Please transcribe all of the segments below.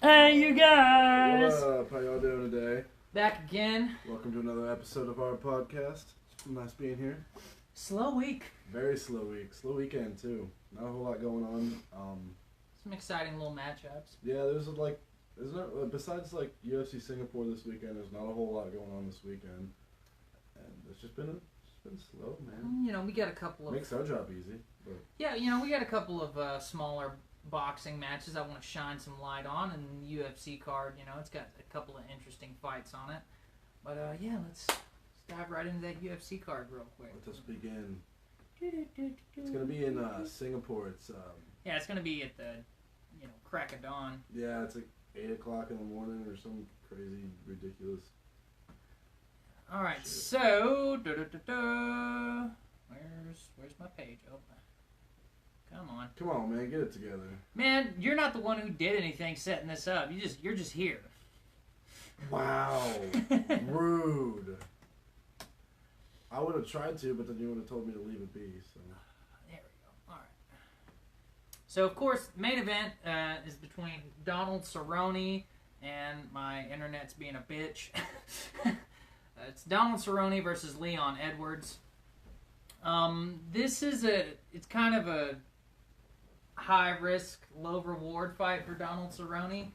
Hey, you guys! What up? How y'all doing today? Back again. Welcome to another episode of our podcast. It's nice being here. Slow week. Very slow week. Slow weekend, too. Not a whole lot going on. Some exciting little matchups. Yeah, besides like UFC Singapore this weekend, there's not a whole lot going on this weekend. And it's just been slow, man. You know, we got a couple of... Makes our job easy. But Yeah, you know, we got a couple of smaller boxing matches I want to shine some light on. And the UFC card, you know, it's got a couple of interesting fights on it. But, yeah, let's dive right into that UFC card real quick. let us begin. It's going to be in Singapore. It's Yeah, it's going to be at the, crack of dawn. Yeah, it's like 8 o'clock in the morning or some crazy, ridiculous. All right, Shit. so where's my page? Oh, come on, Come on, man, get it together. man! You're not the one who did anything setting this up. You're just here. Wow, rude. I would have tried to, but then you would have told me to leave it be. So There we go. All right. So of course, main event is between Donald Cerrone and my internet's being a bitch. It's Donald Cerrone versus Leon Edwards. It's kind of a high risk, low reward fight for Donald Cerrone.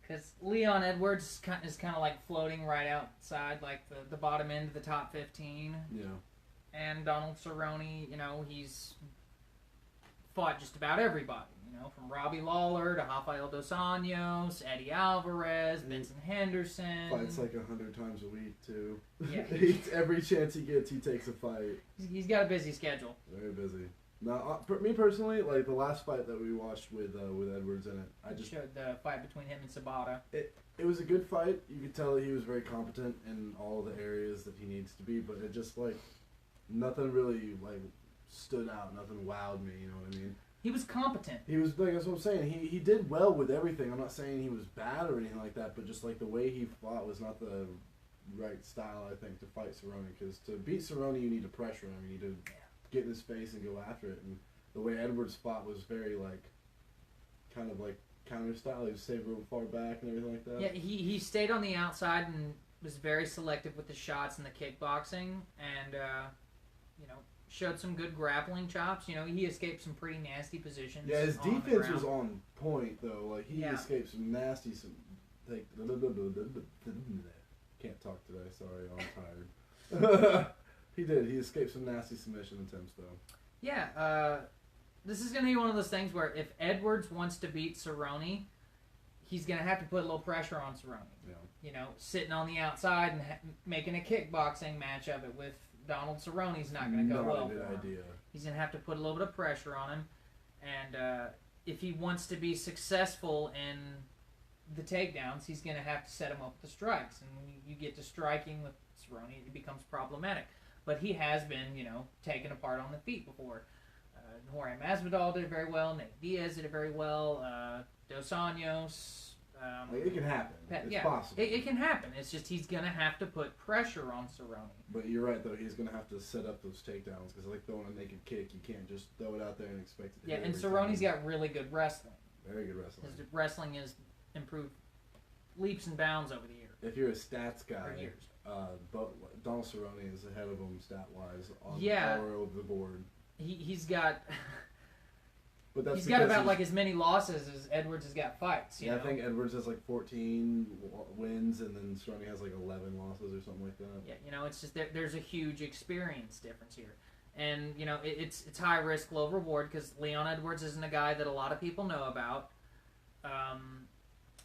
Because Leon Edwards is kind of like floating right outside, like the bottom end of the top 15. yeah, And Donald Cerrone, you know, he's fought just about everybody. You know, from Robbie Lawler to Rafael Dos Anjos, Eddie Alvarez, Vincent Henderson. fights like 100 times a week too. Yeah. Every chance he gets, he takes a fight. He's got a busy schedule. Very busy. Now, me personally, like the last fight that we watched with Edwards in it, I just showed the fight between him and Sabata. it was a good fight. You could tell that he was very competent in all the areas that he needs to be, but it just like nothing really like stood out. Nothing wowed me. You know what I mean? He was competent. He was like, that's what I'm saying. He did well with everything. I'm not saying he was bad or anything like that, but just like the way he fought was not the right style, I think, to fight Cerrone. Because to beat Cerrone, you need to pressure him. You need to get in his face and go after it. And the way Edwards fought was very like, kind of like counter style. He was stayed real far back and everything like that. Yeah, he stayed on the outside and was very selective with the shots and the kickboxing, and you know, showed some good grappling chops. You know, he escaped some pretty nasty positions. Yeah, his on the defense ground. was on point though. Like he Yeah. escaped some nasty can't talk today. Sorry, I'm tired. He did. He escaped some nasty submission attempts though. Yeah, this is going to be one of those things where if Edwards wants to beat Cerrone, he's going to have to put a little pressure on Cerrone. Yeah. You know, sitting on the outside and making a kickboxing match of it with Donald Cerrone's not going to go well Not a good for him. idea. He's going to have to put a little bit of pressure on him. And if he wants to be successful in the takedowns, he's going to have to set him up with the strikes. And when you get to striking with Cerrone, it becomes problematic. But he has been, you know, taken apart on the feet before. Jorge Masvidal did it very well. Nate Diaz did it very well. Dos Anjos. Like, it can happen. It's possible. It can happen. It's just he's going to have to put pressure on Cerrone. But you're right, though. He's going to have to set up those takedowns because, like, throwing a naked kick, you can't just throw it out there and expect it to Yeah, hit and every Cerrone's time. got really good wrestling. Very good wrestling. His wrestling has improved leaps and bounds over the year. If you're a stats guy, For years. Donald Cerrone is ahead of him stat-wise all over the board. He's got... But that's he's got about like as many losses as Edwards has got fights. You know? I think Edwards has like 14 wins, and then Cerrone has like 11 losses or something like that. Yeah, you know, it's just there's a huge experience difference here, and you know it's high risk, low reward because Leon Edwards isn't a guy that a lot of people know about.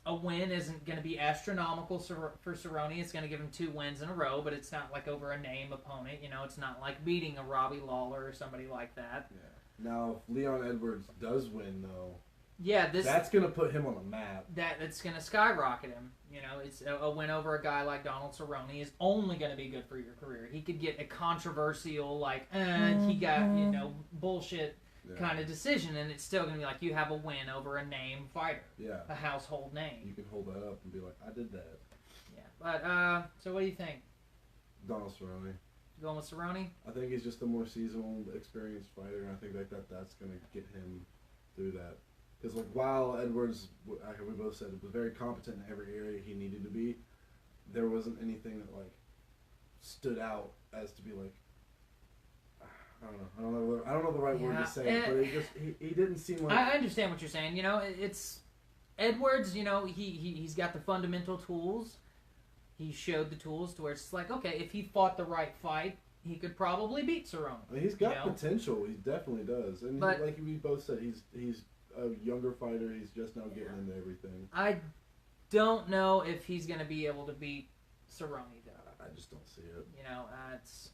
A win isn't going to be astronomical for Cerrone. It's going to give him 2 wins in a row, but it's not like over a name opponent. You know, it's not like beating a Robbie Lawler or somebody like that. Yeah. Now, if Leon Edwards does win, though, yeah, that's going to put him on the map. That's going to skyrocket him. You know, it's a win over a guy like Donald Cerrone is only going to be good for your career. He could get a controversial, like, he got, you know, bullshit kind of decision, and it's still going to be like you have a win over a name fighter. Yeah. A household name. You can hold that up and be like, I did that. Yeah. But, so what do you think? Donald Cerrone. Going with Cerrone? I think he's just a more seasonal, experienced fighter, and I think that's going to get him through that. Because like while Edwards, like we both said, was very competent in every area he needed to be, there wasn't anything that like stood out as to be like, I don't know the right word to say, but it just he didn't seem like. I understand what you're saying. You know, it's Edwards. You know, he's got the fundamental tools. He showed the tools to where it's like, okay, if he fought the right fight, he could probably beat Cerrone. I mean, he's got potential. He definitely does, and but, like we both said, he's a younger fighter. He's just now getting into everything. I don't know if he's going to be able to beat Cerrone, though. I just don't see it. You know, it's...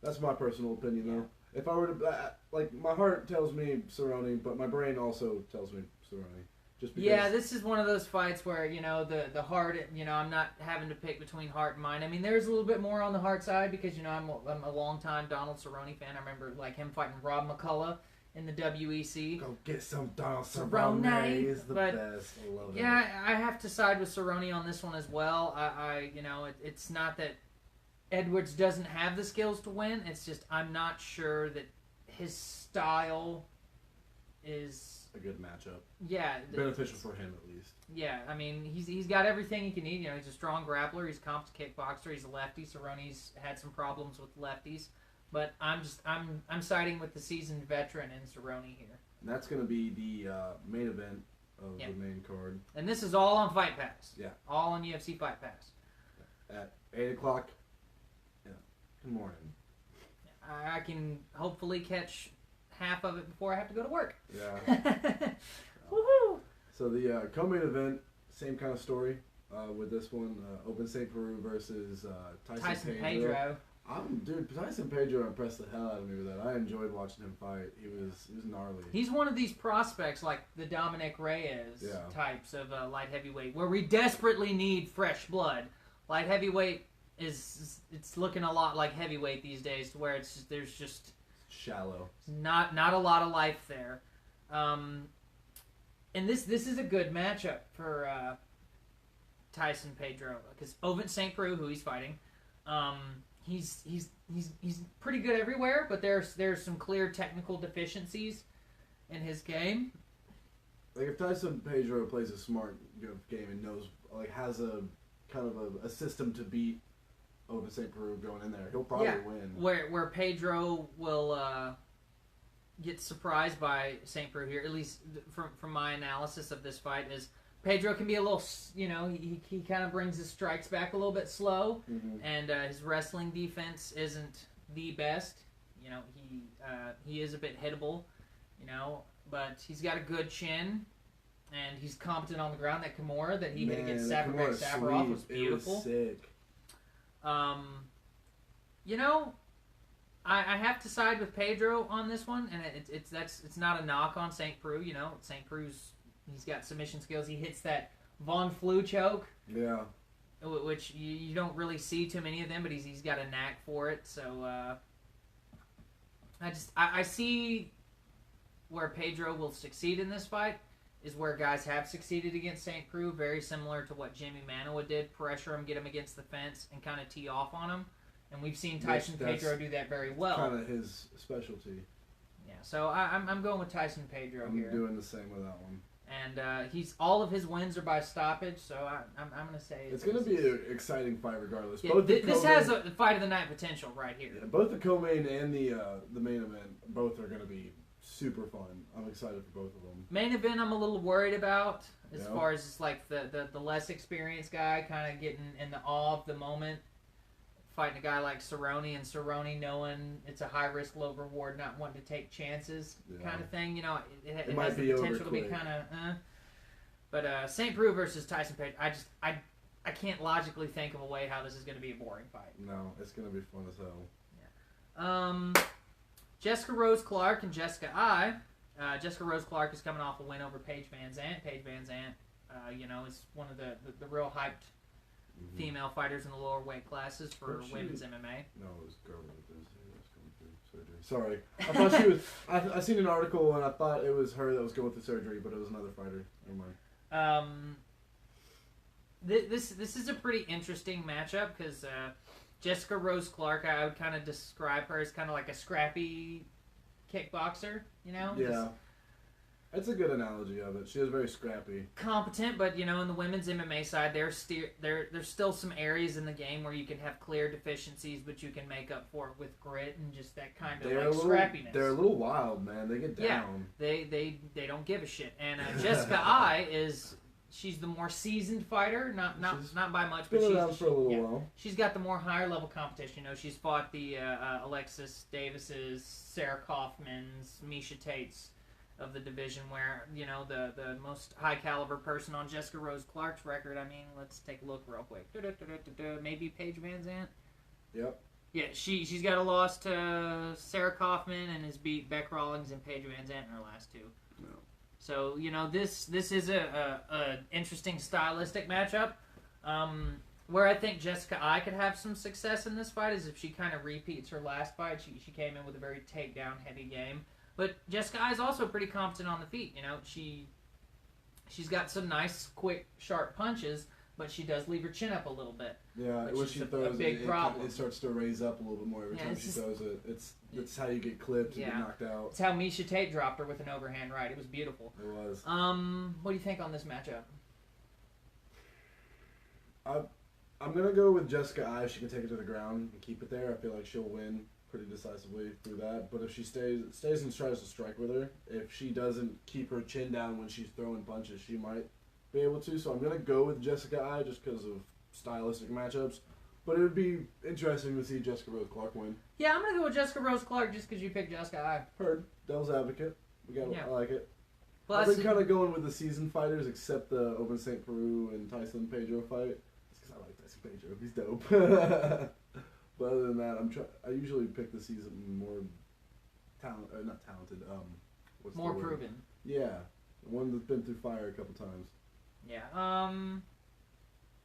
That's my personal opinion, though. If I were to... like, my heart tells me Cerrone, but my brain also tells me Cerrone. Just because... Yeah, this is one of those fights where, you know, the heart... You know, I'm not having to pick between heart and mind. I mean, there's a little bit more on the heart side because, you know, I'm a long-time Donald Cerrone fan. I remember, like, him fighting Rob McCullough in the WEC. Go get some Donald Cerrone. He's the best. I love it. Yeah, I have to side with Cerrone on this one as well. You know, it's not that Edwards doesn't have the skills to win. It's just I'm not sure that his style is a good matchup. Yeah, beneficial for him at least. Yeah, I mean he's got everything he can need. You know, he's a strong grappler. He's a competent kickboxer. He's a lefty. Cerrone's had some problems with lefties. But I'm siding with the seasoned veteran in Cerrone here. And that's going to be the main event of the main card. And this is all on Fight Pass. Yeah. All on UFC Fight Pass. At 8 o'clock in the morning. I can hopefully catch half of it before I have to go to work. Yeah. Woohoo! So the co-main event, same kind of story with this one. Open St. Peru versus Tyson Pedro. Tyson Pedro impressed the hell out of me with that. I enjoyed watching him fight. He was gnarly. He's one of these prospects like the Dominic Reyes types of light heavyweight, where we desperately need fresh blood. Light heavyweight it's looking a lot like heavyweight these days, to where there's just shallow. Not a lot of life there. And this is a good matchup for Tyson Pedro because Ovince St. Preux, who he's fighting. He's pretty good everywhere, but there's some clear technical deficiencies in his game. Like if Tyson Pedro plays a smart game and knows, like, has a kind of a system to beat Ovince St. Preux going in there, he'll probably win. Where Pedro will get surprised by St. Preux here, at least from my analysis of this fight, is Pedro can be a little, you know, he kind of brings his strikes back a little bit slow, and his wrestling defense isn't the best. You know, he is a bit hittable, you know, but he's got a good chin, and he's competent on the ground. That Kimura that he hit against Safarov was beautiful. It was sick. You know, I have to side with Pedro on this one, and it's not a knock on St. Preux. You know, St. Preux's. He's got submission skills. He hits that Von Flue choke. Yeah. Which you don't really see too many of them, but he's got a knack for it. So I see where Pedro will succeed in this fight is where guys have succeeded against St. Preux, very similar to what Jimmy Manoa did. Pressure him, get him against the fence, and kind of tee off on him. And we've seen Tyson Pedro do that very well. Kind of his specialty. Yeah, so I'm going with Tyson Pedro here. I'm doing the same with that one. And all of his wins are by stoppage, so I'm going to say it's going to be an exciting fight regardless. Yeah, this has a fight of the night potential right here. Yeah, both the co-main and the main event, both are going to be super fun. I'm excited for both of them. Main event, I'm a little worried about as far as just like the less experienced guy kind of getting in the awe of the moment, fighting a guy like Cerrone, and Cerrone knowing it's a high risk, low reward, not wanting to take chances kind of thing. You know, it has the potential to be kind of. But St. Preux versus Tyson Pedro, I can't logically think of a way how this is going to be a boring fight. No, it's going to be fun as hell. Yeah. Jessica Rose Clark and Jessica I. Jessica Rose Clark is coming off a win over Paige Van Zandt. Paige Van Zandt, you know, is one of the real hyped female fighters in the lower weight classes for women's MMA. No, it was girl that was going through surgery. Sorry, I thought she was. I seen an article and I thought it was her that was going through surgery, but it was another fighter. Never mind. This is a pretty interesting matchup because Jessica Rose Clark, I would kind of describe her as kind of like a scrappy kickboxer. You know. Yeah. That's a good analogy of it. She is very scrappy. Competent, but in the women's MMA side, there's still some areas in the game where you can have clear deficiencies, but you can make up for it with grit and just that kind of scrappiness. They're a little wild, man. They get down. Yeah, they don't give a shit. And Jessica Ai she's the more seasoned fighter, not by much, but she's been around for a little while. She's got the more higher level competition. She's fought the Alexis Davis's, Sarah Kaufman's, Misha Tate's of the division, where the most high caliber person on Jessica Rose Clark's record. I mean, let's take a look real quick. Maybe Paige Van Zandt. Yep. Yeah, she's got a loss to Sarah Kaufman and has beat Beck Rawlings and Paige Van Zandt in her last two. No. So this is a interesting stylistic matchup. Where I think Jessica Ai could have some success in this fight is if she kind of repeats her last fight. She came in with a very takedown heavy game. But Jessica Ai is also pretty competent on the feet. She's got some nice, quick, sharp punches, but she does leave her chin up a little bit. Yeah, when she throws a big problem. It starts to raise up a little bit more every time she throws it. It's how you get clipped and get knocked out. It's how Misha Tate dropped her with an overhand right. It was beautiful. It was. What do you think on this matchup? I'm gonna go with Jessica Ai. If she can take it to the ground and keep it there, I feel like she'll win pretty decisively through that. But if she stays and tries to strike with her, if she doesn't keep her chin down when she's throwing punches, she might be able to. So I'm gonna go with Jessica Ai just because of stylistic matchups. But it would be interesting to see Jessica Rose Clark win. Yeah, I'm gonna go with Jessica Rose Clark just because you picked Jessica Ai. Heard. Devil's advocate. I like it. Plus, I've been kind of going with the seasoned fighters, except the Open St. Peru and Tyson Pedro fight. It's because I like Tyson Pedro. He's dope. But other than that, I usually pick the season more not talented. More proven. Yeah, one that's been through fire a couple times. Yeah.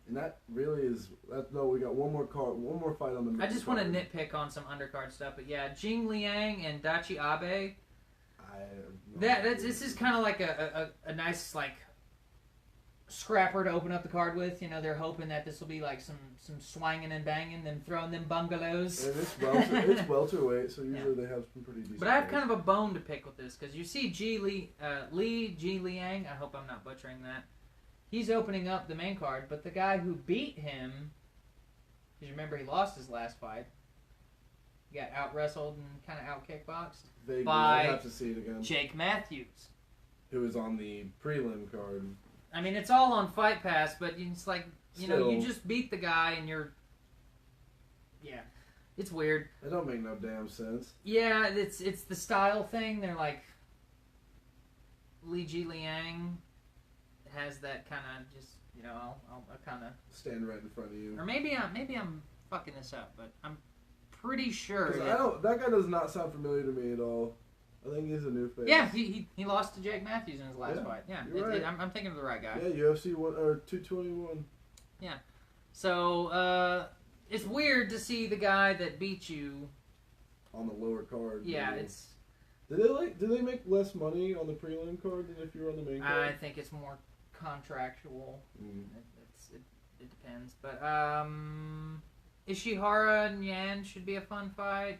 And that really is that. No, we got one more fight on the. I just want to nitpick on some undercard stuff, but yeah, Jing Liang and Dachi Abe. This is kind of like a nice scrapper to open up the card with. They're hoping that this will be like some swanging and banging, them throwing them bungalows. And it's welterweight, so usually they have some pretty decent. But I have kind of a bone to pick with this because you see Ji Liang. I hope I'm not butchering that. He's opening up the main card, but the guy who beat him, because you remember he lost his last fight. He got out wrestled and kind of out kickboxed by I'd have to see it again. Jake Matthews, who was on the prelim card. I mean, it's all on Fight Pass, but it's like you just beat the guy and you're. Yeah, it's weird. It don't make no damn sense. Yeah, it's the style thing. They're like Li Ji Liang has that kind of just I'll kind of stand right in front of you. Or maybe I'm fucking this up, but I'm pretty sure that guy does not sound familiar to me at all. I think he's a new face. Yeah, he lost to Jake Matthews in his last fight. Yeah, right. I'm thinking of the right guy. Yeah, UFC 221. Yeah, so it's weird to see the guy that beat you on the lower card. Yeah, it's. Do they make less money on the prelim card than if you're on the main card? I think it's more contractual. It depends, but Ishihara and Yan should be a fun fight.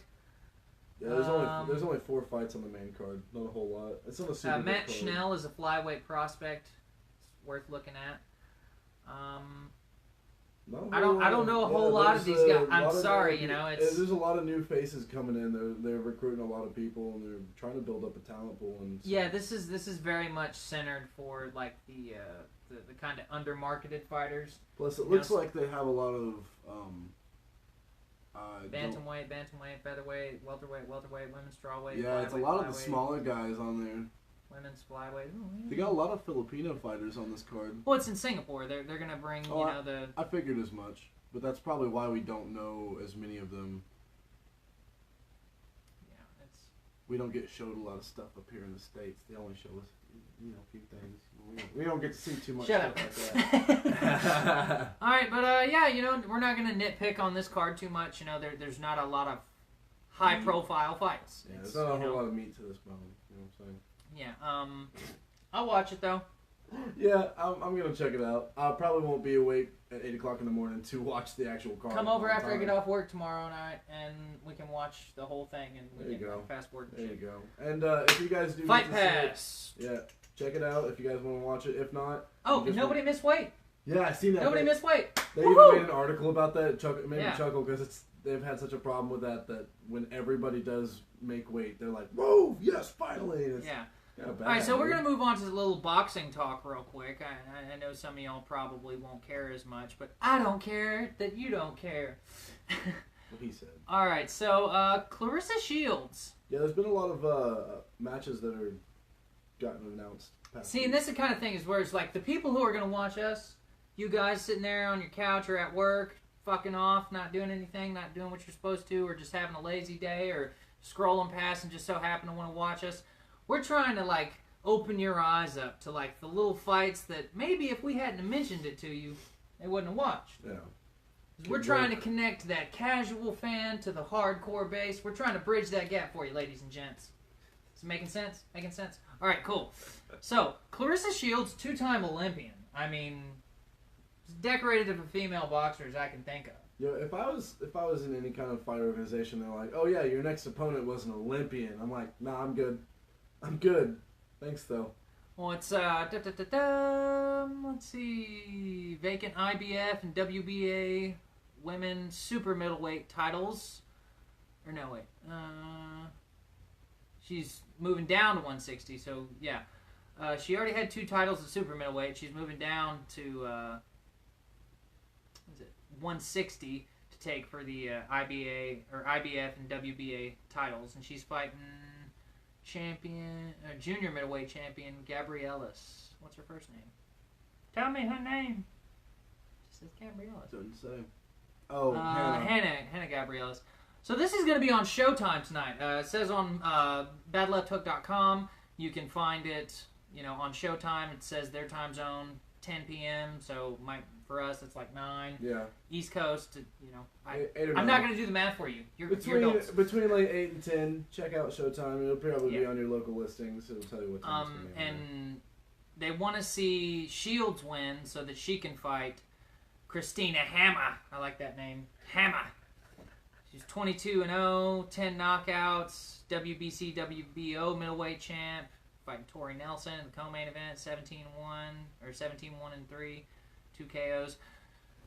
Yeah, there's only 4 fights on the main card, not a whole lot. It's on a super Matt card. Schnell is a flyweight prospect. It's worth looking at. I don't know a whole lot of these guys. I'm sorry, there's a lot of new faces coming in. They're recruiting a lot of people and they're trying to build up a talent pool. And yeah, this is very much centered for like the kind of undermarketed fighters. Plus, it looks like they have a lot of bantamweight, featherweight, welterweight, women's strawweight. Yeah, it's a lot of the smaller guys on there. Women's flyweight. They got a lot of Filipino fighters on this card. Well, it's in Singapore. They're gonna bring the. I figured as much, but that's probably why we don't know as many of them. Yeah, we don't get showed a lot of stuff up here in the States. They only show us, a few things. We don't get to see too much stuff like that. All right, but we're not gonna nitpick on this card too much. There's not a lot of high-profile fights. Yeah, there's not a whole lot of meat to this bone. You know what I'm saying? Yeah, I'll watch it though. Yeah, I'm gonna check it out. I probably won't be awake at 8 o'clock in the morning to watch the actual card. Come over after I get off work tomorrow night, and we can watch the whole thing, and we can fast forward. There you go. And if you guys do Fight Pass, check it out if you guys want to watch it. If not, nobody missed weight. Yeah, I seen that. Nobody missed weight. They even made an article about that. It made me chuckle because they've had such a problem with that when everybody does make weight, they're like, "Whoa, yes, finally!" And it's, all right, so we're going to move on to a little boxing talk real quick. I know some of y'all probably won't care as much, but I don't care that you don't care. What he said. All right, so Clarissa Shields. Yeah, there's been a lot of matches that are gotten announced. See, and this is the kind of thing is where it's like the people who are going to watch us, you guys sitting there on your couch or at work, fucking off, not doing anything, not doing what you're supposed to, or just having a lazy day, or scrolling past and just so happen to want to watch us. We're trying to, like, open your eyes up to, like, the little fights that maybe if we hadn't mentioned it to you, they wouldn't have watched. Yeah. We're trying to connect that casual fan to the hardcore base. We're trying to bridge that gap for you, ladies and gents. Is it making sense? Making sense? All right, cool. So, Clarissa Shields, two-time Olympian. I mean, as decorated of a female boxer as I can think of. Yeah, if I was in any kind of fight organization, they're like, "Oh yeah, your next opponent was an Olympian." I'm like, "Nah, I'm good. I'm good. Thanks though." Well, it's let's see, vacant IBF and WBA women's super middleweight titles. Or no, wait. She's moving down to 160, so yeah. She already had 2 titles at super middleweight. She's moving down to 160 to take for the IBF and WBA titles, and she's fighting junior middleweight champion Gabriels. What's her first name? Tell me her name. She says Gabriels. Doesn't say. Oh, Hannah Gabriels. So this is going to be on Showtime tonight. It says on badlefthook.com. You can find it, on Showtime. It says their time zone 10 p.m. So for us it's like 9. Yeah. East Coast. I'm not going to do the math for you. You're adults. Between like 8 and 10, check out Showtime. It'll probably be on your local listings. It'll tell you what time it's going to be. And they want to see Shields win so that she can fight Christina Hammer. I like that name. Hammer. She's 22-0, 10 knockouts, WBC, WBO middleweight champ, fighting Tori Nelson in the co-main event, 17-1 or 17-1-3, 2 KOs.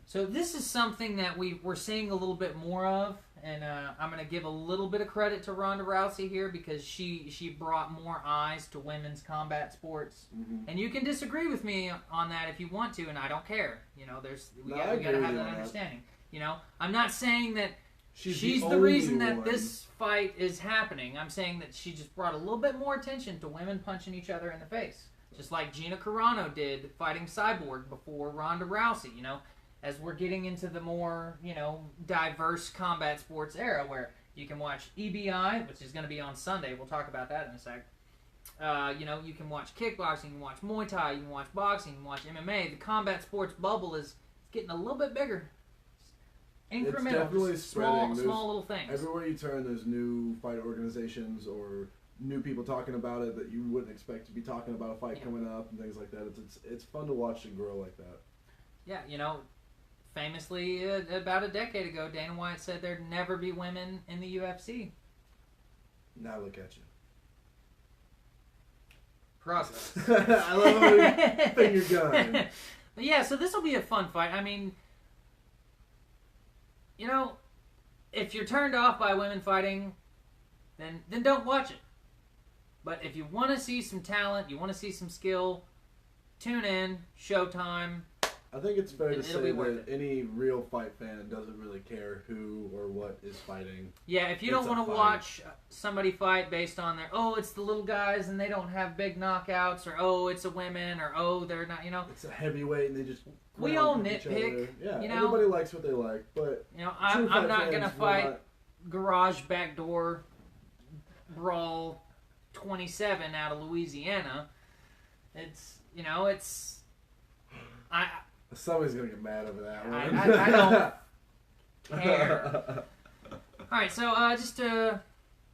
So this is something that we're seeing a little bit more of, and I'm going to give a little bit of credit to Ronda Rousey here because she brought more eyes to women's combat sports. Mm-hmm. And you can disagree with me on that if you want to, and I don't care. We got to have that understanding. I'm not saying that she's the reason that this fight is happening. I'm saying that she just brought a little bit more attention to women punching each other in the face, just like Gina Carano did fighting Cyborg before Ronda Rousey. As we're getting into the more, diverse combat sports era where you can watch EBI, which is going to be on Sunday. We'll talk about that in a sec. You can watch kickboxing, you can watch Muay Thai, you can watch boxing, you can watch MMA. The combat sports bubble is getting a little bit bigger. Incremental, it's definitely spreading. Small little things. Everywhere you turn, there's new fight organizations or new people talking about it that you wouldn't expect to be talking about a fight coming up and things like that. It's fun to watch it grow like that. Yeah, famously, about a decade ago, Dana White said there'd never be women in the UFC. Now look at you. Process. I love how you finger gun. But yeah, so this will be a fun fight. I mean, if you're turned off by women fighting, then don't watch it. But if you want to see some talent, you want to see some skill, tune in, Showtime. I think it's fair to say that any real fight fan doesn't really care who or what is fighting. Yeah, if you don't want to watch somebody fight based on it's the little guys and they don't have big knockouts, or it's a women, or they're not, It's a heavyweight and they just... We all nitpick. Yeah, everybody likes what they like, but... I'm not going to fight garage backdoor brawl 27 out of Louisiana. Somebody's going to get mad over that one. I don't care. Alright, so just to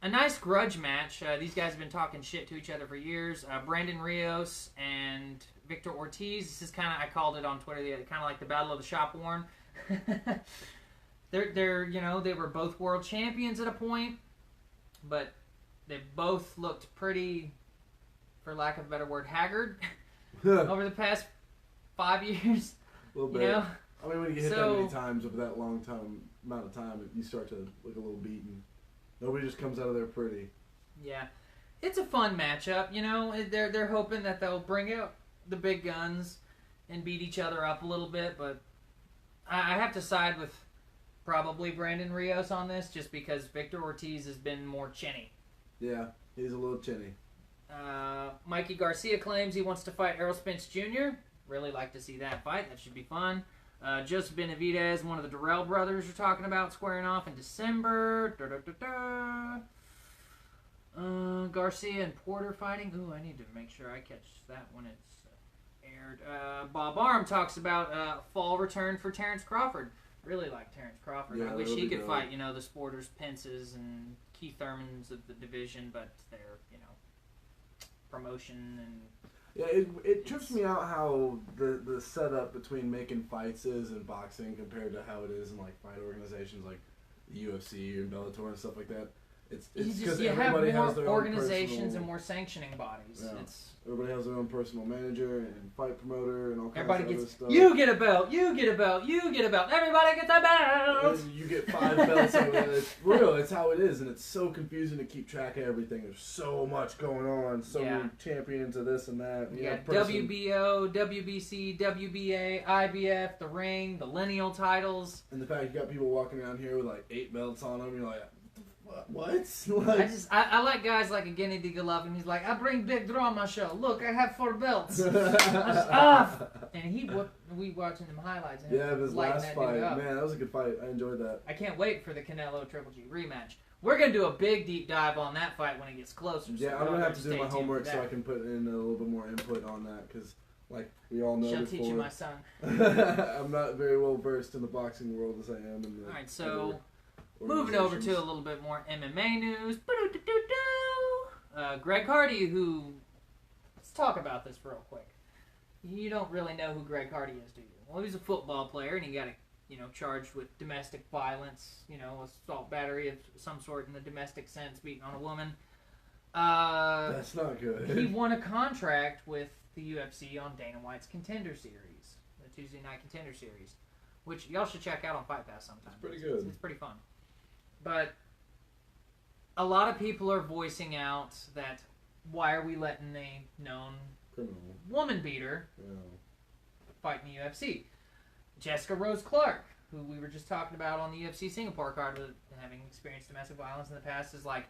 a nice grudge match. These guys have been talking shit to each other for years. Brandon Rios and Victor Ortiz. This is kind of, I called it on Twitter, kind of like the Battle of the Shop Worn. They're they were both world champions at a point, but they both looked pretty, for lack of a better word, haggard over the past 5 years. A little bit. I mean, when you get hit that many times over that amount of time, you start to look a little beaten. Nobody just comes out of there pretty. Yeah, it's a fun matchup. They're hoping that they'll bring out the big guns and beat each other up a little bit, but I have to side with probably Brandon Rios on this, just because Victor Ortiz has been more chinny. Yeah, he's a little chinny. Mikey Garcia claims he wants to fight Errol Spence Jr. Really like to see that fight. That should be fun. Joseph Benavidez, one of the Durrell brothers, are talking about squaring off in December. Garcia and Porter fighting. Ooh, I need to make sure I catch that when it's aired. Bob Arum talks about fall return for Terrence Crawford. Really like Terrence Crawford. Yeah, I wish he could fight, the Sporters, Pences, and Keith Thurmans of the division, but they're, promotion and... Yeah, it trips me out how the setup between making fights is in boxing compared to how it is in like fight organizations like the UFC and Bellator and stuff like that. It's because everybody has their own organizations and more sanctioning bodies. Yeah. Everybody has their own personal manager and fight promoter and all kinds of other stuff. You get a belt, you get a belt, you get a belt. Everybody gets a belt. And you get 5 belts over there. It's real. It's how it is, and it's so confusing to keep track of everything. There's so much going on. So many champions of this and that. You got WBO, WBC, WBA, IBF, the ring, the lineal titles. And the fact you got people walking around here with like 8 belts on them, you're like, what? I like guys like a Gennady Golovkin. He's like, I bring big draw on my show. Look, I have 4 belts. And we watching them highlights. And yeah, his last fight, man, that was a good fight. I enjoyed that. I can't wait for the Canelo Triple G rematch. We're gonna do a big deep dive on that fight when it gets closer. Yeah, I'm gonna have to do my homework so I can put in a little bit more input on that because, like we all know, Shall teach you, my son. I'm not very well versed in the boxing world as I am in the. All right, so. Moving over to a little bit more MMA news. Greg Hardy, let's talk about this real quick. You don't really know who Greg Hardy is, do you? Well, he's a football player, and he got, charged with domestic violence, assault battery of some sort in the domestic sense, beating on a woman. That's not good. He won a contract with the UFC on Dana White's Contender Series, the Tuesday Night Contender Series, which y'all should check out on Fight Pass sometime. It's pretty good. It's pretty fun. But a lot of people are voicing out that why are we letting a known criminal woman beater fight in the UFC? Jessica Rose Clark, who we were just talking about on the UFC Singapore card, with having experienced domestic violence in the past, is like,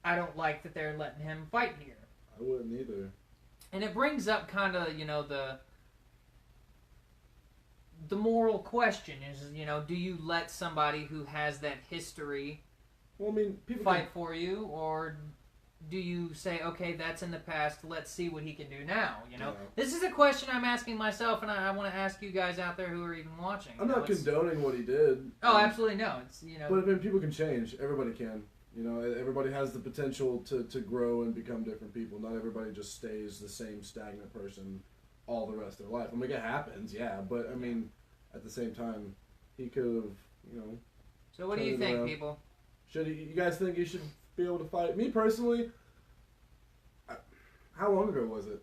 I don't like that they're letting him fight here. I wouldn't either. And it brings up kind of, the moral question is, do you let somebody who has that history fight for you, or do you say, okay, that's in the past, let's see what he can do now? This is a question I'm asking myself, and I want to ask you guys out there who are even watching. I'm not condoning what he did. Oh, absolutely no. It's But people can change. Everybody can. Everybody has the potential to grow and become different people. Not everybody just stays the same stagnant person all the rest of their life. I mean, it happens, yeah, but I mean, at the same time, he could have, So what do you think, people? You guys think he should be able to fight? Me personally, how long ago was it?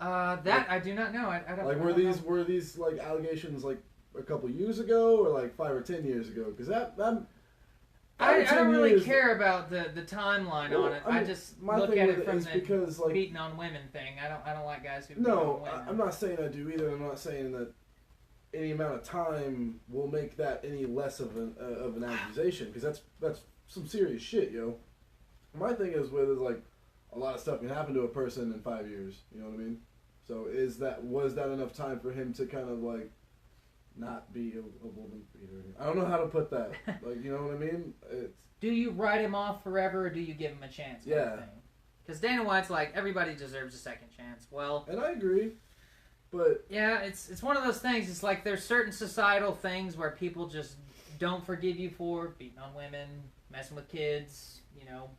I do not know. I don't. Like, were these like allegations like a couple years ago or like 5 or 10 years ago? Because I don't really care about the timeline on it. I just look at it from the beating on women thing. I don't like guys who beat on women. I'm not saying I do either. I'm not saying that any amount of time will make that any less of an accusation, because that's some serious shit, yo. My thing is like a lot of stuff can happen to a person in 5 years. You know what I mean? So was that enough time for him to kind of like not be a woman beater? I don't know how to put that. Like, you know what I mean? Do you write him off forever, or do you give him a chance? Yeah. Because Dana White's like, everybody deserves a second chance. Well, and I agree, but yeah, it's one of those things. It's like there's certain societal things where people just don't forgive you for beating on women, messing with kids, you know.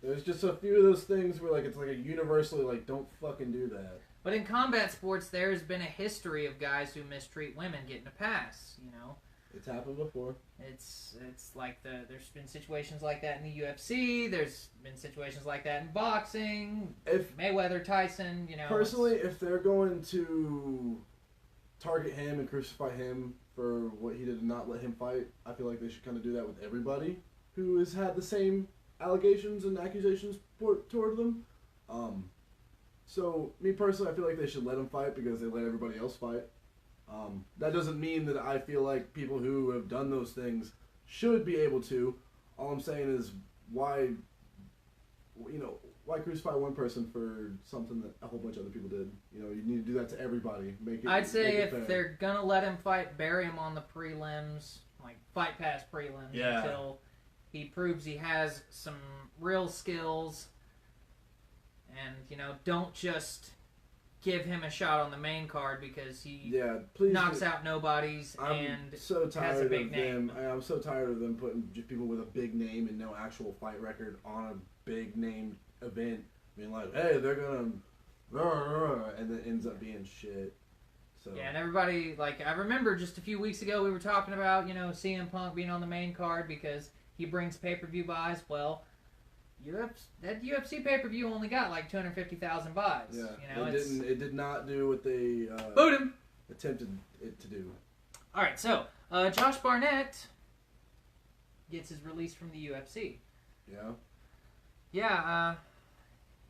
There's just a few of those things where it's like a universally don't fucking do that. But in combat sports, there's been a history of guys who mistreat women getting a pass, you know. It's happened before. It's like there's been situations like that in the UFC. There's been situations like that in boxing. If Mayweather, Tyson, you know. Personally, if they're going to target him and crucify him for what he did and not let him fight, I feel like they should kind of do that with everybody who has had the same allegations and accusations toward them. So, me personally, I feel like they should let him fight because they let everybody else fight. That doesn't mean that I feel like people who have done those things should be able to. All I'm saying is why crucify one person for something that a whole bunch of other people did? You need to do that to everybody. I'd say if they're gonna let him fight, bury him on the prelims, fight past prelims until he proves he has some real skills, and don't just give him a shot on the main card because he knocks out nobodies and so tired has a big name. I'm so tired of them putting just people with a big name and no actual fight record on a big name event, being like, hey, they're gonna, and then ends up being shit. So. Yeah, and everybody, I remember just a few weeks ago we were talking about, CM Punk being on the main card because he brings pay-per-view buys. Well, that UFC pay-per-view only got 250,000 buys. Yeah, it did not do what they booed him. Attempted it to do. All right, so Josh Barnett gets his release from the UFC. Yeah. Yeah,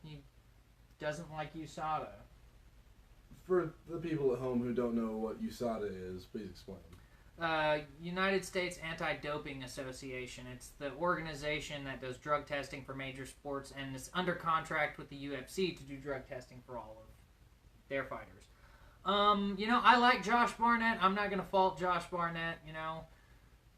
he doesn't like USADA. For the people at home who don't know what USADA is, please explain. United States Anti-Doping Association. It's the organization that does drug testing for major sports and is under contract with the UFC to do drug testing for all of their fighters. I like Josh Barnett. I'm not going to fault Josh Barnett.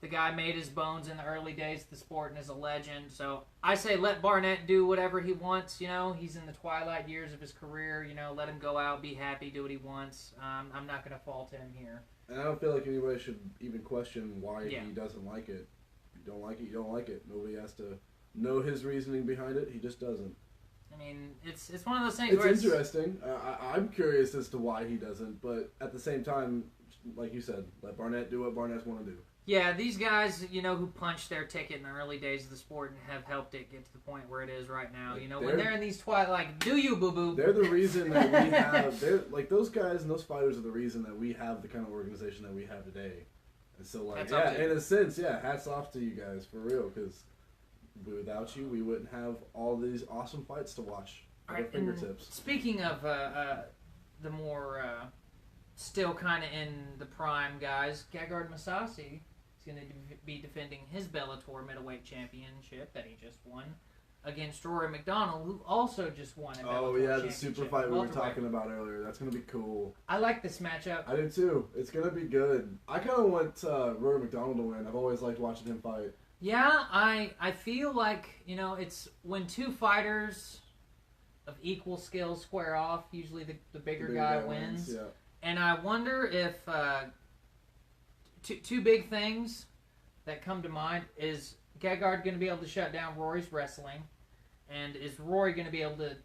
The guy made his bones in the early days of the sport and is a legend. So I say let Barnett do whatever he wants. He's in the twilight years of his career. Let him go out, be happy, do what he wants. I'm not going to fault him here. And I don't feel like anybody should even question why he doesn't like it. If you don't like it, you don't like it. Nobody has to know his reasoning behind it. He just doesn't. I mean, it's one of those things where it's interesting. I'm curious as to why he doesn't, but at the same time, like you said, let Barnett do what Barnett's want to do. Yeah, these guys, who punched their ticket in the early days of the sport and have helped it get to the point where it is right now. When they're in these do you, boo-boo? They're the reason that we have... those guys and those fighters are the reason that we have the kind of organization that we have today. And so, in a sense, hats off to you guys, for real, because without you, we wouldn't have all these awesome fights to watch at our fingertips. Speaking of the more still kind of in the prime guys, Gegard Mousasi is going to be defending his Bellator middleweight championship that he just won against Rory McDonald, who also just won a Bellator championship. The super fight we were talking about earlier. That's going to be cool. I like this matchup. I do too. It's going to be good. I kind of want Rory McDonald to win. I've always liked watching him fight. Yeah, I feel like, it's when two fighters of equal skill square off, usually the bigger guy wins. Yeah. And I wonder if two big things that come to mind is Gegard going to be able to shut down Rory's wrestling, and is Rory going to be able to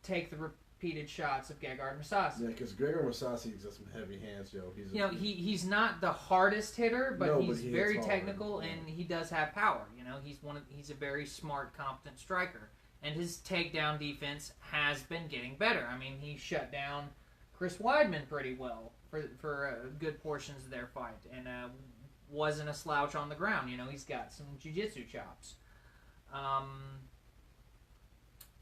take the repeated shots of Gegard Mousasi? Yeah, because Gegard Mousasi's got some heavy hands, yo. He's not the hardest hitter, but he's very technical and he does have power. He's a very smart, competent striker, and his takedown defense has been getting better. I mean, he shut down Chris Weidman pretty well for good portions of their fight, and wasn't a slouch on the ground. He's got some jiu-jitsu chops.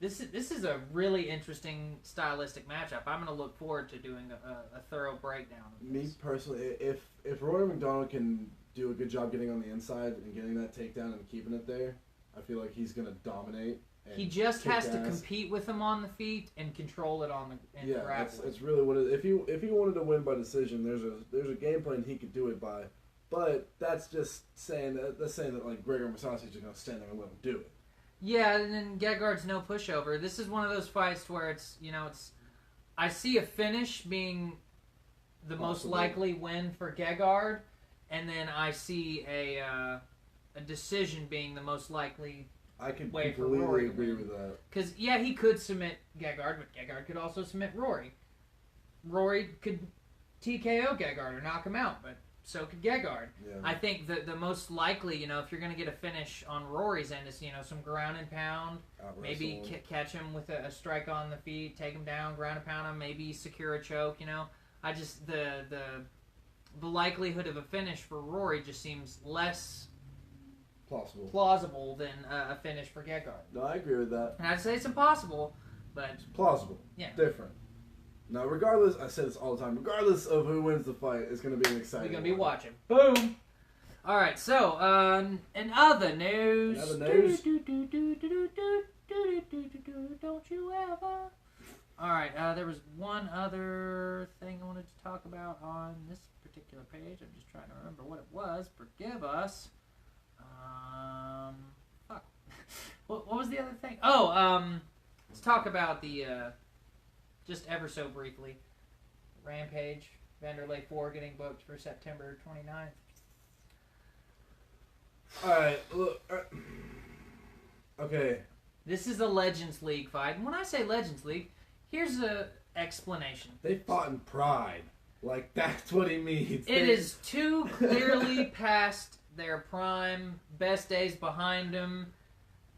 This is a really interesting stylistic matchup. I'm going to look forward to doing a thorough breakdown of this. Me personally, if Rory McDonald can do a good job getting on the inside and getting that takedown and keeping it there, I feel like he's going to dominate. He just has to compete with him on the feet and control it on the grappling. That's really what it is. If he wanted to win by decision, there's a game plan he could do it by. But that's just saying that Gregor Mousasi's just gonna stand there and let him do it. Yeah, and then Gegard's no pushover. This is one of those fights where it's I see a finish being the most likely win for Gegard, and then I see a a decision being the most likely I can way for completely Rory to agree win. with that. Because, yeah, he could submit Gegard, but Gegard could also submit Rory. Rory could TKO Gegard or knock him out, but so could Gegard. Yeah. I think the most likely, you know, if you're going to get a finish on Rory's end is, you know, some ground and pound. Maybe catch him with a strike on the feet, take him down, ground and pound him, maybe secure a choke, you know. I just, the likelihood of a finish for Rory just seems less plausible than a finish for Gegard. No, I agree with that. And I'd say it's impossible, but... It's plausible. Yeah. Different. Now, regardless, I say this all the time, regardless of who wins the fight, it's going to be an exciting We're going to be one. watching. Boom! Alright, so, in other news... Don't you ever... Alright, there was one other thing I wanted to talk about on this particular page. I'm just trying to remember what it was. Forgive us. Fuck. What was the other thing? Oh, let's talk about the, just ever so briefly, Rampage, Vanderlei 4 getting booked for September 29th. Alright, look. Okay. This is a Legends League fight. And when I say Legends League, here's a explanation. They fought in Pride. Like, that's what he means. It is too clearly past their prime, best days behind them,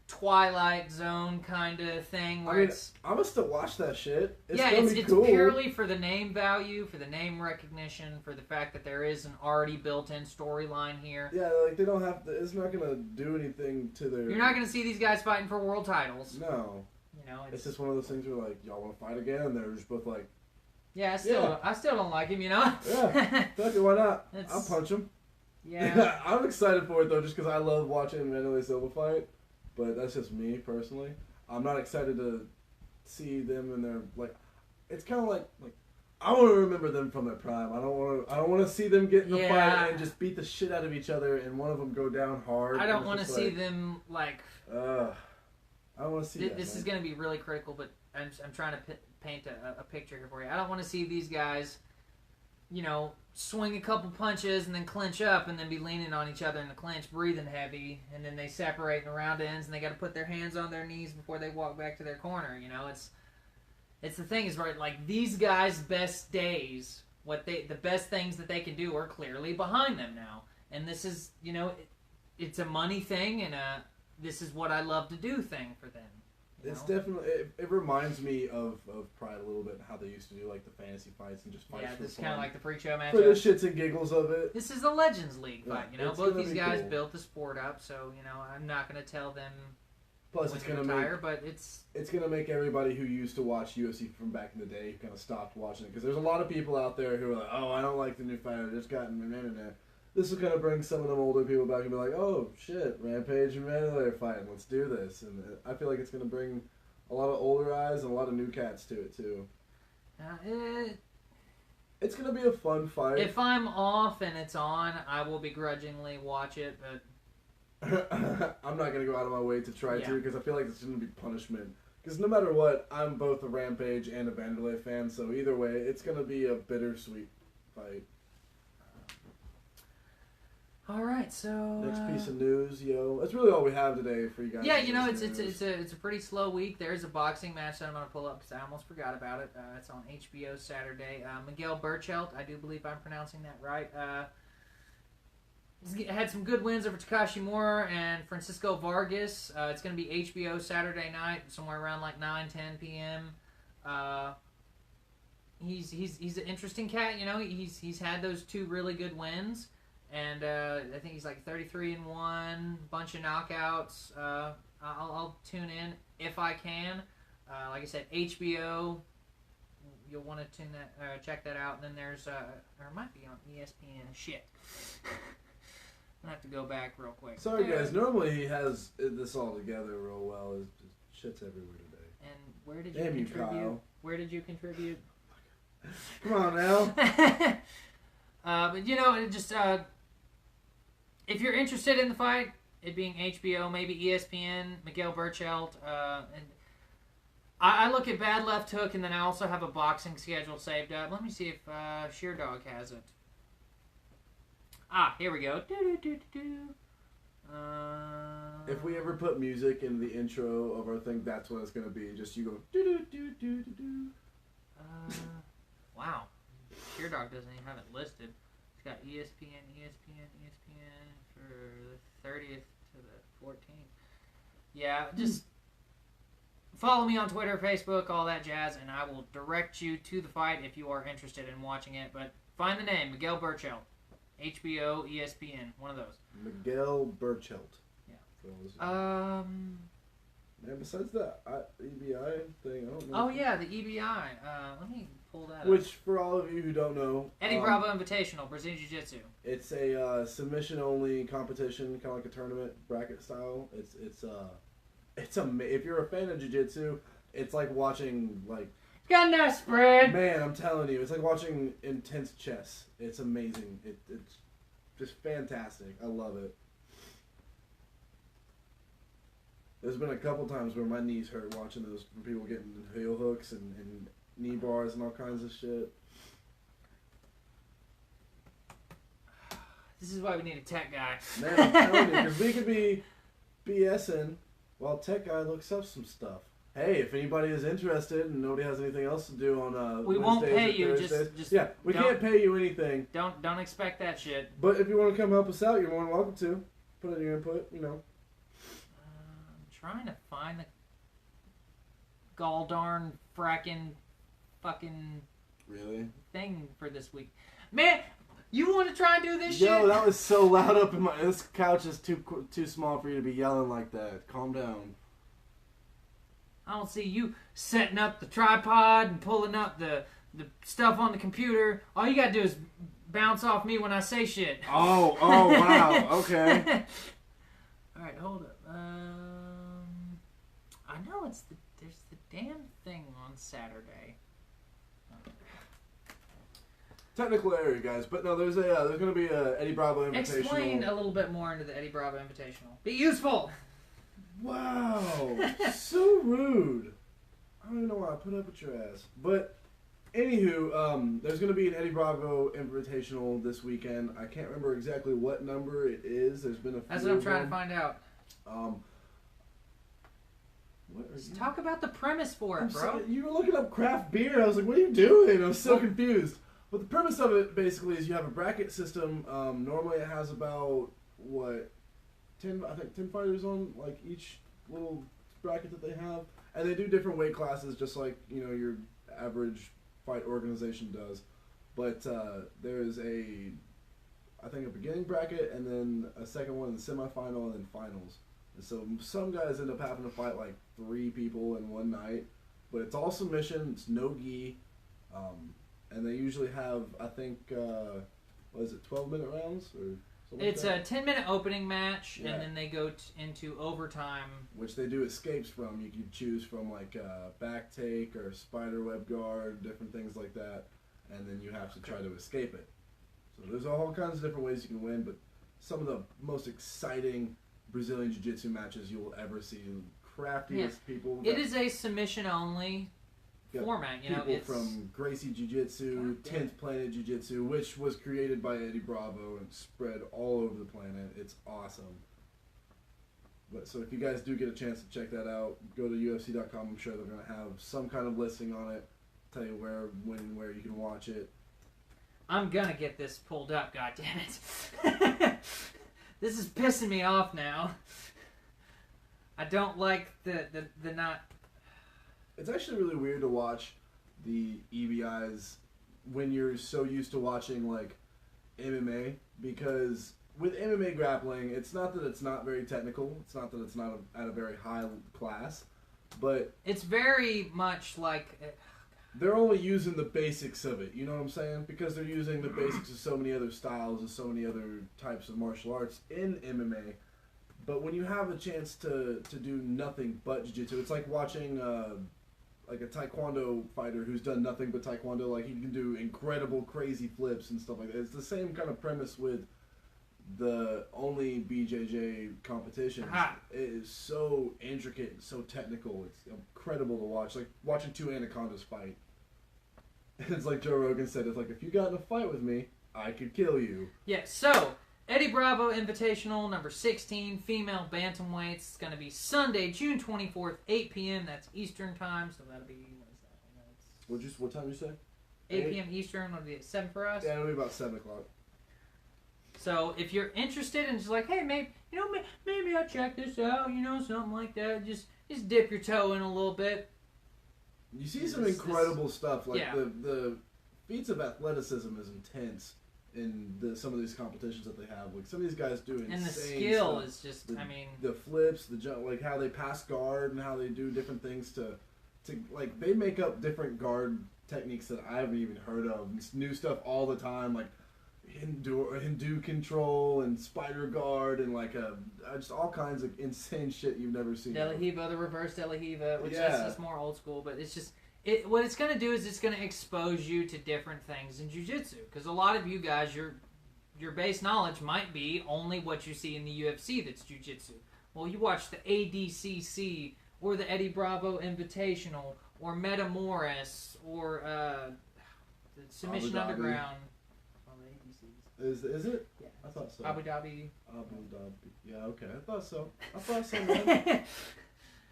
Twilight Zone kind of thing. Where I'm gonna still watch that shit. It's cool. Purely for the name value, for the name recognition, for the fact that there is an already built-in storyline here. Yeah, like they don't have to. It's not gonna do anything to their. You're not gonna see these guys fighting for world titles. No. You know, it's just one of those things where like y'all want to fight again, and they're just both like. Yeah, I still don't like him. You know. Yeah. Fuck it, why not? I'll punch him. Yeah. I'm excited for it though, just because I love watching Vanderlei Silva fight. But that's just me personally. I'm not excited to see them in their like. It's kind of like I want to remember them from their prime. I don't want to see them get in a fight and just beat the shit out of each other and one of them go down hard. I don't want to see them like. I don't want to see that. This is going to be really critical, but I'm trying to paint a picture here for you. I don't want to see these guys, you know, swing a couple punches and then clinch up and then be leaning on each other in the clinch, breathing heavy, and then they separate in the round ends and they got to put their hands on their knees before they walk back to their corner. You know, it's the thing is right. Like these guys' best days, the best things that they can do are clearly behind them now, and this is, you know, it's a money thing and this is what I love to do thing for them. It's definitely, it reminds me of Pride a little bit, how they used to do like the fantasy fights and just fights for fun. Yeah, this is kind of like the freak show match. For the shits and giggles of it. This is the Legends League fight, you know. Both these guys cool. built the sport up, so, you know, I'm not going to tell them Plus, it's going to retire, but it's going to make everybody who used to watch UFC from back in the day kind of stopped watching it. Because there's a lot of people out there who are like, oh, I don't like the new fighter, just gotten This will kind of bring some of them older people back and be like, oh, shit, Rampage and Vanderlei are fighting, let's do this. And I feel like it's going to bring a lot of older eyes and a lot of new cats to it, too. It's going to be a fun fight. If I'm off and it's on, I will begrudgingly watch it, but... I'm not going to go out of my way to try to, because I feel like it's going to be punishment. Because no matter what, I'm both a Rampage and a Vanderlei fan, so either way, it's going to be a bittersweet fight. All right, so next piece of news, yo. That's really all we have today for you guys. Yeah, you know, it's a pretty slow week. There's a boxing match that I'm gonna pull up because I almost forgot about it. It's on HBO Saturday. Miguel Berchelt, I do believe I'm pronouncing that right. Had some good wins over Takashi Mora and Francisco Vargas. It's gonna be HBO Saturday night, somewhere around like 9-10 p.m. He's an interesting cat. You know, he's had those 2 really good wins. And I think he's like 33-1, bunch of knockouts. I'll tune in if I can. Like I said, HBO. You'll want to tune that, check that out. And then there's, or it might be on ESPN. Shit, I'm gonna have to go back real quick. Sorry guys, normally he has this all together real well. His shit's everywhere today. And where did you contribute? Kyle. Where did you contribute? Come on now. But you know, just. If you're interested in the fight, it being HBO, maybe ESPN, Miguel Berchelt, and I look at Bad Left Hook, and then I also have a boxing schedule saved up. Let me see if Sheer Dog has it. Here we go. If we ever put music in the intro of our thing, that's what it's gonna be. Just you go do do do do do do. Wow. Sheer Dog doesn't even have it listed. It's got ESPN for the 30th to the 14th. Yeah, just follow me on Twitter, Facebook, all that jazz, and I will direct you to the fight if you are interested in watching it. But find the name, Miguel Burchell. HBO, ESPN, one of those. Miguel Burchelt. Yeah. And besides that, EBI thing, I don't know. Oh yeah, the EBI. Let me pull that up. Which, for all of you who don't know, Eddie Bravo Invitational, Brazilian Jiu-Jitsu. It's a submission-only competition, kind of like a tournament bracket style. It's if you're a fan of jiu-jitsu, it's like watching Got no spread. Man, I'm telling you, it's like watching intense chess. It's amazing. It's just fantastic. I love it. There's been a couple times where my knees hurt watching those, from people getting heel hooks and knee bars and all kinds of shit. This is why we need a tech guy. Man, I'm telling you, because we could be BSing while tech guy looks up some stuff. Hey, if anybody is interested and nobody has anything else to do on we Wednesdays won't pay or you. Thursdays, Just yeah, we can't pay you anything. Don't expect that shit. But if you want to come help us out, you're more than welcome to. Put in your input, Trying to find the gall darn fracking fucking really thing for this week. Man, you want to try and do this shit? Yo, that was so loud up in my... This couch is too small for you to be yelling like that. Calm down. I don't see you setting up the tripod and pulling up the stuff on the computer. All you gotta do is bounce off me when I say shit. Oh, wow. Okay. All right, hold up. I know there's the damn thing on Saturday. Technical error, guys, but no, there's gonna be a Eddie Bravo Invitational. Explain a little bit more into the Eddie Bravo Invitational. Be useful. Wow, so rude. I don't even know why I put up with your ass. But anywho, there's gonna be an Eddie Bravo Invitational this weekend. I can't remember exactly what number it is. There's been a few. That's what I'm trying to find out. What are you? Talk about the premise for it, bro. You were looking up craft beer. I was like, what are you doing? I was so confused. But the premise of it basically is you have a bracket system. Normally it has about, 10 fighters on like each little bracket that they have. And they do different weight classes just like, your average fight organization does. But there's a beginning bracket and then a second one in the semifinal and then finals. And so some guys end up having to fight like 3 people in one night, but it's all submission. It's no gi, and they usually have 12-minute rounds or something. It's a 10-minute opening match, yeah. And then they go into overtime, which they do escapes from. You can choose from like back take or spider web guard, different things like that, and then you have to try to escape it. So there's all kinds of different ways you can win, but some of the most exciting Brazilian Jiu-Jitsu matches you will ever see. Craftiest people. It is a submission-only format. People from Gracie Jiu-Jitsu, 10th Planet Jiu-Jitsu, which was created by Eddie Bravo and spread all over the planet. It's awesome. But so if you guys do get a chance to check that out, go to UFC.com. I'm sure they're going to have some kind of listing on it. Tell you where, when, and where you can watch it. I'm going to get this pulled up, goddammit. This is pissing me off now. I don't like the not... It's actually really weird to watch the EBIs when you're so used to watching, like, MMA, because with MMA grappling, it's not that it's not very technical, it's not that it's not at a very high class, but... It's very much like... They're only using the basics of it, you know what I'm saying? Because they're using the basics of so many other styles and so many other types of martial arts in MMA. But when you have a chance to do nothing but jiu-jitsu, it's like watching like a taekwondo fighter who's done nothing but taekwondo. Like, he can do incredible, crazy flips and stuff like that. It's the same kind of premise with the only BJJ competitions. It is so intricate and so technical. It's incredible to watch. Like watching 2 anacondas fight. It's like Joe Rogan said, it's like, if you got in a fight with me, I could kill you. Yeah, so Eddie Bravo Invitational, number 16, female bantamweights. It's going to be Sunday, June 24th, 8 p.m. That's Eastern time, so that'll be, what is that? What time did you say? 8 p.m. Eastern. Would be at 7 for us? Yeah, it'll be about 7 o'clock. So if you're interested and just like, hey, maybe I'll check this out, something like that, just dip your toe in a little bit. You see some incredible stuff. Like the feats of athleticism is intense in some of these competitions that they have. Like some of these guys do insane and the skill stuff. is just, the flips, the jump, like how they pass guard and how they do different things to like they make up different guard techniques that I haven't even heard of. It's new stuff all the time, like Hindu control and spider guard and like just all kinds of insane shit you've never seen. De La Riva, the reverse De La Riva, which is more old school, but it's just what it's going to do is it's going to expose you to different things in jiu-jitsu, because a lot of you guys, your base knowledge might be only what you see in the UFC that's jiu-jitsu. Well, you watch the ADCC or the Eddie Bravo Invitational or Meta Morris or the Submission Underground. Is it? Yeah. I thought so. Abu Dhabi. Yeah, okay. I thought so, man.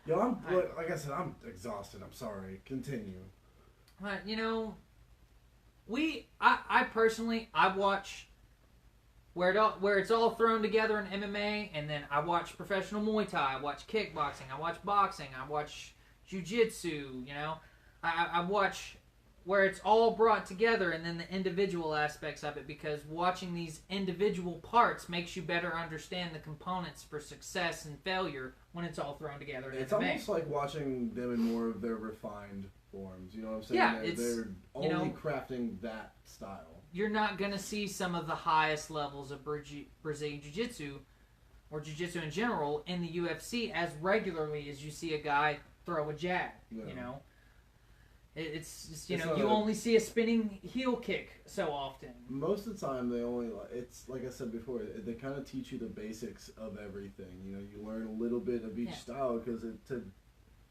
Yo, like I said, I'm exhausted. I'm sorry. Continue. But, I personally, I watch where it's all thrown together in MMA, and then I watch professional Muay Thai, I watch kickboxing, I watch boxing, I watch jiu-jitsu, I watch where it's all brought together, and then the individual aspects of it, because watching these individual parts makes you better understand the components for success and failure when it's all thrown together in It's MMA. almost like watching them in more of their refined forms, you know what I'm saying? Yeah, they're only crafting that style. You're not going to see some of the highest levels of Brazilian Jiu-Jitsu, or Jiu-Jitsu in general, in the UFC as regularly as you see a guy throw a jab, It's just, you only see a spinning heel kick so often. Most of the time, it's like I said before, they kind of teach you the basics of everything. You learn a little bit of each style, because to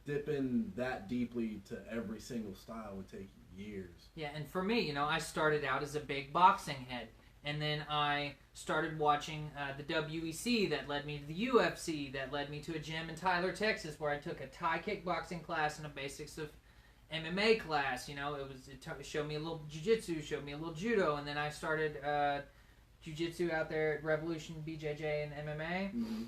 dip in that deeply to every single style would take years. Yeah, and for me, I started out as a big boxing head. And then I started watching the WEC that led me to the UFC, that led me to a gym in Tyler, Texas, where I took a Thai kickboxing class and a basics of MMA class. It showed me a little jiu-jitsu, showed me a little judo, and then I started jiu-jitsu out there at Revolution, BJJ, and MMA. Mm-hmm.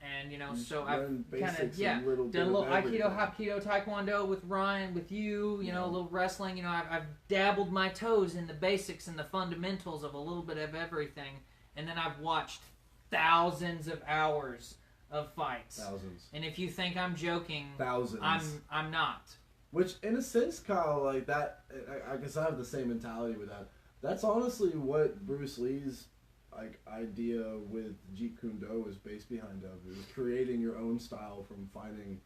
And so I've kind of done a little Aikido, Hapkido, Taekwondo with Ryan, with you. A little wrestling. I've dabbled my toes in the basics and the fundamentals of a little bit of everything, and then I've watched thousands of hours of fights. Thousands. And if you think I'm joking, thousands. I'm not. Which, in a sense, Kyle, like that, I guess I have the same mentality with that. That's honestly what Bruce Lee's idea with Jeet Kune Do was based behind is creating your own style from finding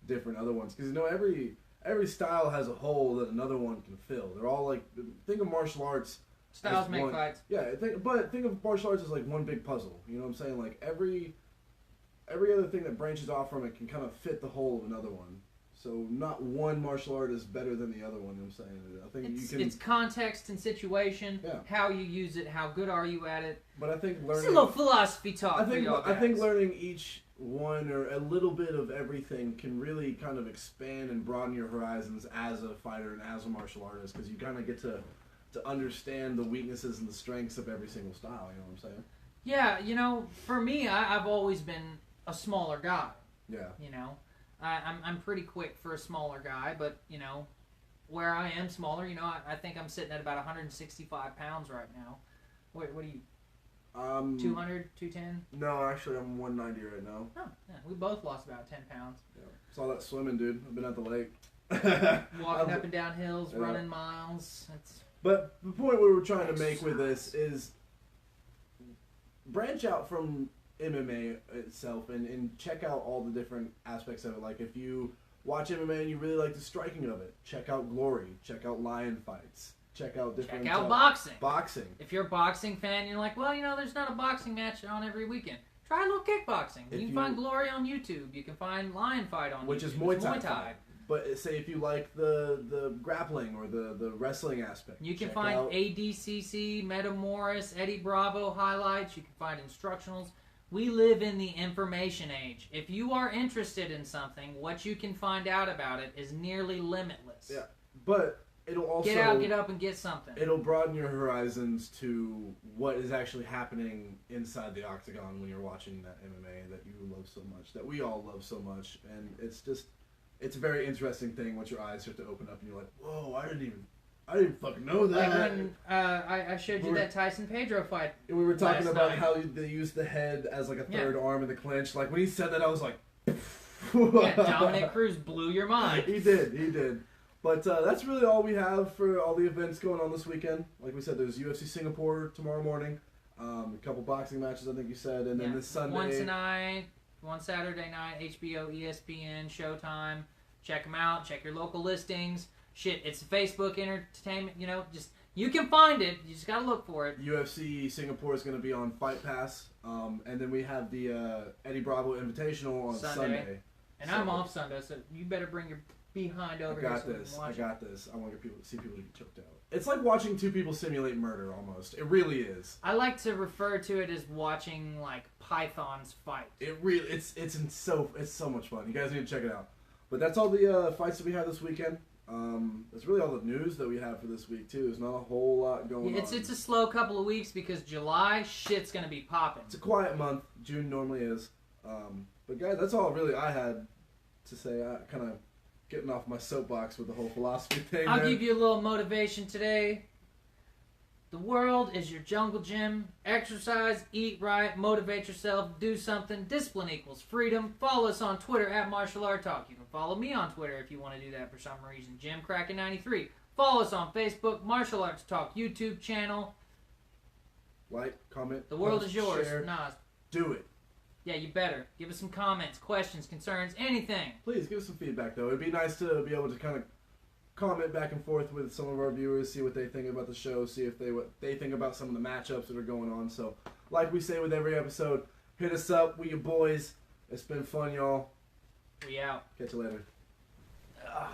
different other ones. Because every style has a hole that another one can fill. They're all think of martial arts. Styles make fights. Yeah, think of martial arts as like one big puzzle. You know what I'm saying? Like every other thing that branches off from it can kind of fit the hole of another one. So not one martial art is better than the other one. I'm saying. I think it's context and situation, how you use it, how good are you at it. But I think learning. It's a little philosophy talk. I think learning each one or a little bit of everything can really kind of expand and broaden your horizons as a fighter and as a martial artist, because you kind of get to understand the weaknesses and the strengths of every single style. You know what I'm saying? Yeah, for me, I've always been a smaller guy. Yeah. I'm pretty quick for a smaller guy, but, where I am smaller, I think I'm sitting at about 165 pounds right now. What are you? 200, 210? No, actually, I'm 190 right now. Oh, yeah. We both lost about 10 pounds. Yeah. Saw that swimming, dude. I've been at the lake. Walking up and down hills, running miles. But the point we were trying to make with this is branch out from MMA itself and check out all the different aspects of it. Like if you watch MMA and you really like the striking of it, check out Glory, check out Lion Fights, check out boxing. Boxing. If you're a boxing fan, you're like, well, there's not a boxing match on every weekend. Try a little kickboxing. You can find Glory on YouTube. You can find Lion Fight on YouTube. Which is Muay Thai. But say if you like the grappling or the wrestling aspect, you can check find out ADCC, Meta Morris, Eddie Bravo highlights. You can find instructionals. We live in the information age. If you are interested in something, what you can find out about it is nearly limitless. Yeah, but it'll also get out, get up, and get something. It'll broaden your horizons to what is actually happening inside the octagon when you're watching that MMA that you love so much, that we all love so much, and it's a very interesting thing once your eyes start to open up and you're like, whoa, I didn't even fucking know that. Like when I showed you that Tyson Pedro fight. And we were talking about night. how they used the head as like a third arm in the clinch. Like when he said that, I was like, yeah, Dominic Cruz blew your mind. He did. But that's really all we have for all the events going on this weekend. Like we said, there's UFC Singapore tomorrow morning. A couple boxing matches, I think you said. And then this Sunday. One tonight, one Saturday night, HBO, ESPN, Showtime. Check them out. Check your local listings. Shit, it's Facebook entertainment. Just you can find it. You just gotta look for it. UFC Singapore is going to be on Fight Pass. And then we have the Eddie Bravo Invitational on Sunday. And I'm off Sunday, so you better bring your behind over here. I got this. I want to see people get choked out. It's like watching two people simulate murder, almost. It really is. I like to refer to it as watching like pythons fight. It's so much fun. You guys need to check it out. But that's all the fights that we have this weekend. That's really all the news that we have for this week too. There's not a whole lot going on. It's a slow couple of weeks because July shit's gonna be popping. It's a quiet month. June normally is. But guys, that's all really I had to say. I kind of getting off my soapbox with the whole philosophy thing. I'll give you a little motivation today. The world is your jungle gym. Exercise, eat right, motivate yourself, do something. Discipline equals freedom. Follow us on Twitter at Martial Art Talk. You can follow me on Twitter if you want to do that for some reason. JimCracken93. Follow us on Facebook, Martial Arts Talk YouTube channel. Like, comment. The world post, is yours. share. Nah. Do it. Yeah, you better. Give us some comments, questions, concerns, anything. Please give us some feedback though. It'd be nice to be able to kind of comment back and forth with some of our viewers, see what they think about the show, see if what they think about some of the matchups that are going on. So, like we say with every episode, hit us up. We your boys. It's been fun, y'all. We out. Catch you later. Ugh.